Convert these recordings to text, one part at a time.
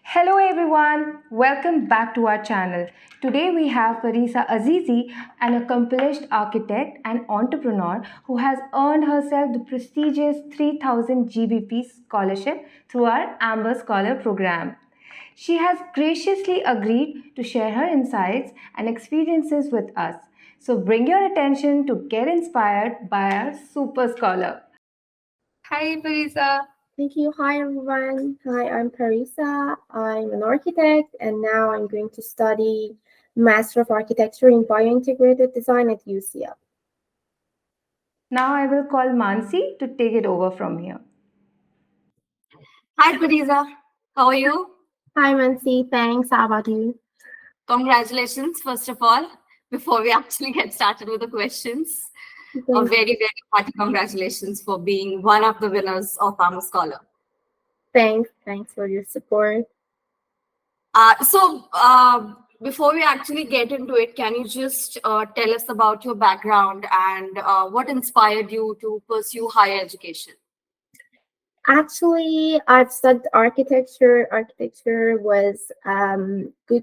Hello everyone, welcome back to our channel. Today we have Parisa Azizi, an accomplished architect and entrepreneur who has earned herself the prestigious 3000 GBP scholarship through our Amber Scholar program. She has graciously agreed to share her insights and experiences with us. So bring your attention to get inspired by our super scholar. Hi, Parisa. Thank you. Hi, everyone. Hi, I'm Parisa. I'm an architect, and now I'm going to study Master of Architecture in Biointegrated Design at UCL. Now I will call Mansi to take it over from here. Hi, Parisa. How are you? Hi, Mansi. Thanks. How about you? Congratulations, first of all, before we actually get started with the questions. A very, very hearty congratulations for being one of the winners of Amber Scholar. Thanks. Thanks for your support. Before we actually get into it, can you just tell us about your background and what inspired you to pursue higher education? Actually, I've studied architecture. Architecture was good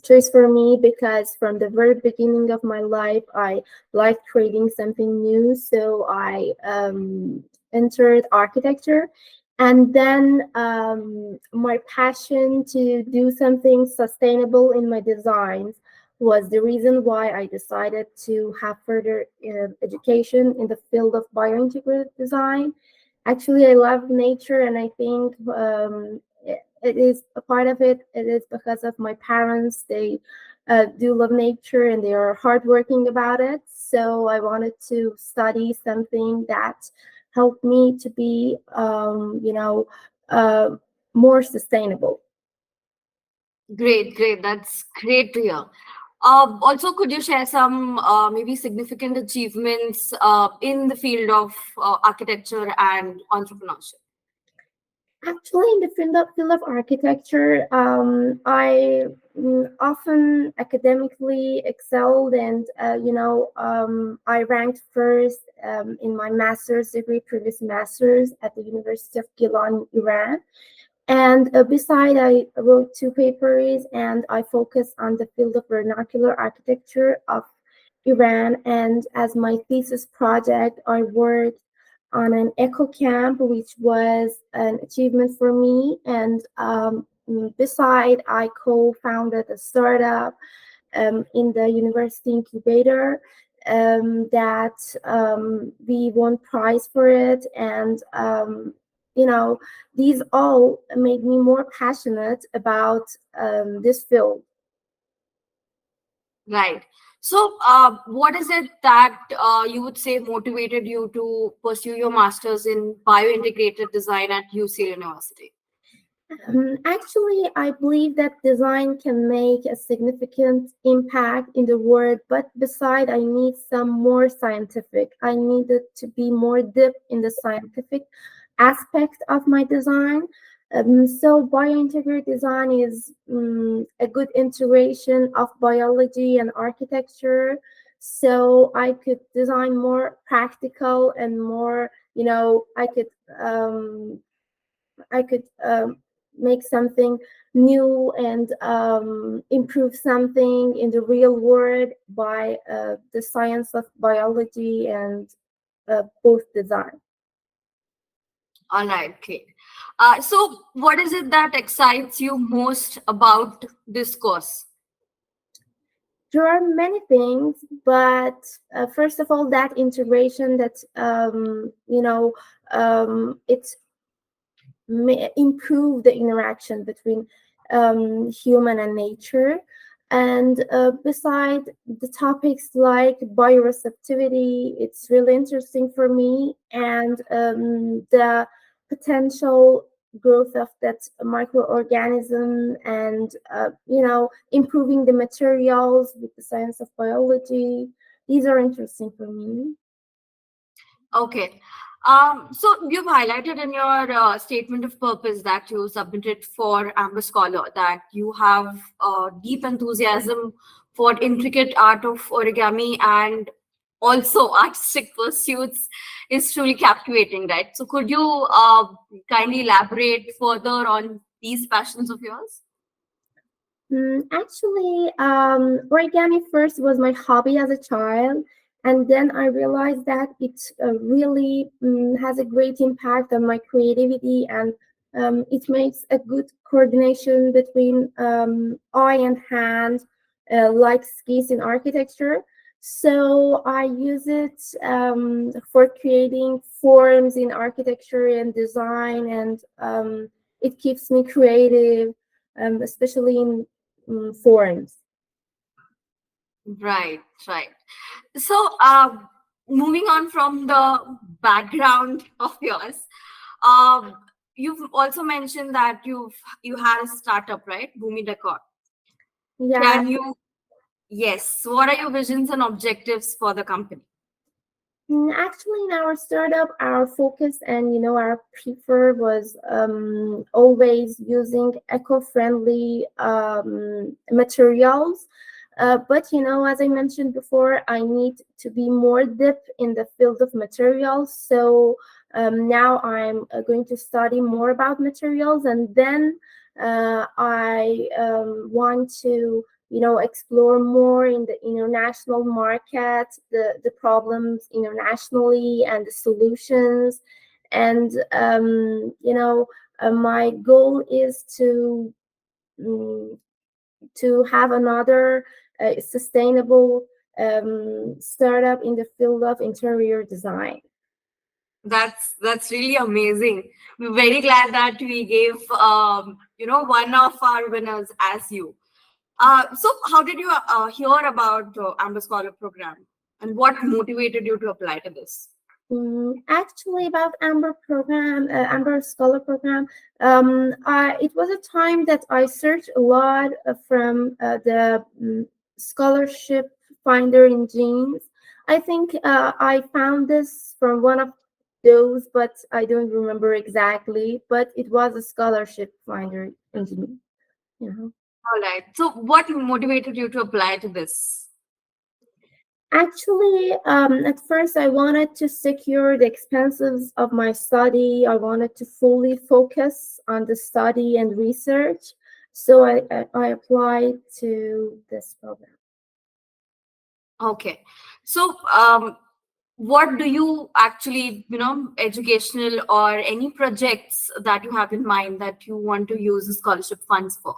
choice for me because from the very beginning of my life, I liked creating something new. So I entered architecture. And then my passion to do something sustainable in my designs was the reason why I decided to have further education in the field of biointegrated design. Actually, I love nature, and I think it is a part of it. It is because of my parents. They do love nature and they are hardworking about it. So I wanted to study something that helped me to be, more sustainable. Great, great. That's great to hear. Also, could you share some maybe significant achievements in the field of architecture and entrepreneurship? Actually, in the field of architecture, I often academically excelled, and I ranked first in my master's degree, previous master's at the University of Gilan, Iran. And beside, I wrote two papers, and I focused on the field of vernacular architecture of Iran. And as my thesis project, I worked on an Eco-Camp, which was an achievement for me. And beside, I co-founded a startup in the university incubator that we won prize for it. And these all made me more passionate about this field. Right. So, what is it that you would say motivated you to pursue your master's in biointegrated design at UCL University? Actually, I believe that design can make a significant impact in the world, but beside, I need some more scientific. I needed to be more deep in the scientific aspect of my design. So biointegrated design is a good integration of biology and architecture. So I could design more practical and more, I could make something new and improve something in the real world by the science of biology and both design. All right, great. So, what is it that excites you most about this course? There are many things, but first of all, that integration that it's improve the interaction between human and nature. And beside the topics like bioreceptivity, it's really interesting for me, and the potential growth of that microorganism, and improving the materials with the science of biology. These are interesting for me. Okay. So you've highlighted in your statement of purpose that you submitted for Amber Scholar that you have deep enthusiasm for intricate art of origami and also artistic pursuits is truly captivating, right? So could you kindly elaborate further on these passions of yours? Actually, origami first was my hobby as a child, and then I realized that it really has a great impact on my creativity, and it makes a good coordination between eye and hand, like skis in architecture. So I use it for creating forms in architecture and design, and it keeps me creative, especially in forms. Right, right. So, moving on from the background of yours, um, you've also mentioned that you had a startup, right? Boomidecor. Yeah. Can you? Yes. What are your visions and objectives for the company? Actually, in our startup, our focus and our prefer was always using eco-friendly materials. But as I mentioned before, I need to be more deep in the field of materials. So now I'm going to study more about materials, and then I want to explore more in the international market, the problems internationally and the solutions. And my goal is um, to have another sustainable startup in the field of interior design. That's really amazing. We're very glad that we gave one of our winners as you. So how did you hear about the Amber Scholar program, and what motivated you to apply to this? Actually, about Amber Scholar program, it was a time that I searched a lot from the scholarship finder in Jeans. I think I found this from one of those, but I don't remember exactly. But it was a scholarship finder in Jeans. Yeah. All right. So what motivated you to apply to this? Actually, at first, I wanted to secure the expenses of my study. I wanted to fully focus on the study and research. So I applied to this program. Okay. So what do you actually, educational or any projects that you have in mind that you want to use the scholarship funds for?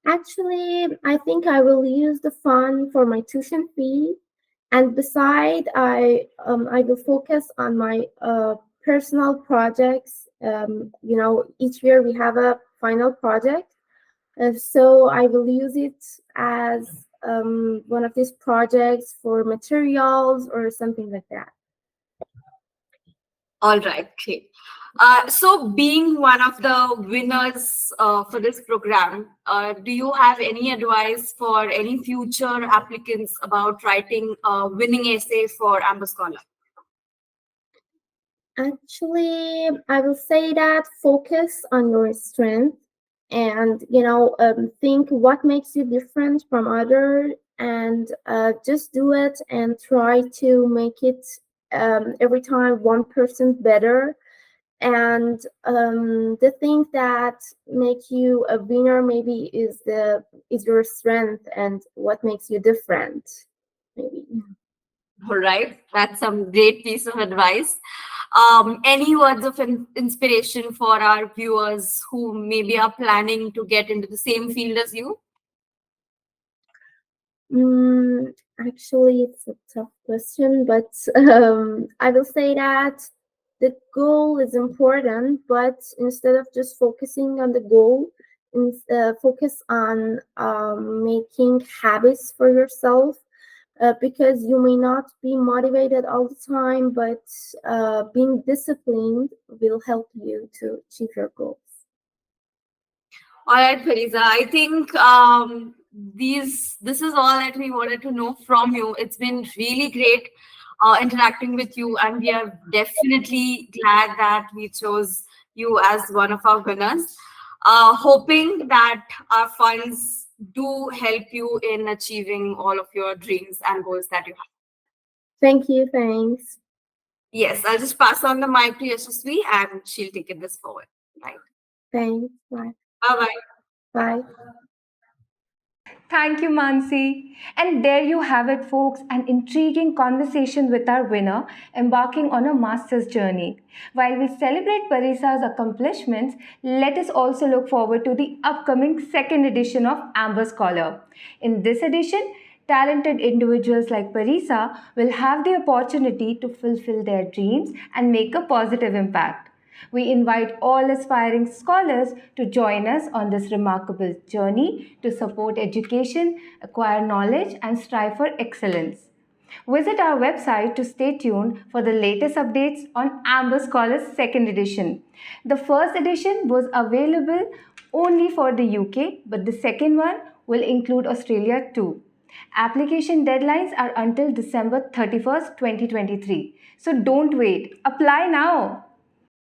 Actually, I think I will use the fund for my tuition fee, and beside, I will focus on my personal projects. Each year we have a final project, so I will use it as one of these projects for materials or something like that. All right, great. So, being one of the winners for this program, do you have any advice for any future applicants about writing a winning essay for Amber Scholar? Actually, I will say that focus on your strength, and think what makes you different from others, and just do it and try to make it every time 1% better. And the thing that make you a winner maybe is your strength and what makes you different, maybe. All right, that's some great piece of advice. Any words of inspiration for our viewers who maybe are planning to get into the same field as you? Mm, Actually, it's a tough question, but I will say that the goal is important, but instead of just focusing on the goal, focus on making habits for yourself, because you may not be motivated all the time, but being disciplined will help you to achieve your goals. All right, Parisa. I think this is all that we wanted to know from you. It's been really great interacting with you, and we are definitely glad that we chose you as one of our winners. Hoping that our funds do help you in achieving all of your dreams and goals that you have. Thank you. Thanks. Yes, I'll just pass on the mic to Yashasvi and she'll take this forward. Right. Thanks. Bye. Bye-bye. Bye. Thank you, Mansi. And there you have it, folks, an intriguing conversation with our winner embarking on a master's journey. While we celebrate Parisa's accomplishments, let us also look forward to the upcoming second edition of Amber Scholar. In this edition, talented individuals like Parisa will have the opportunity to fulfill their dreams and make a positive impact. We invite all aspiring scholars to join us on this remarkable journey to support education, acquire knowledge, and strive for excellence. Visit our website to stay tuned for the latest updates on Amber Scholars second edition. The first edition was available only for the UK, but the second one will include Australia too. Application deadlines are until December 31st, 2023. So don't wait. Apply now.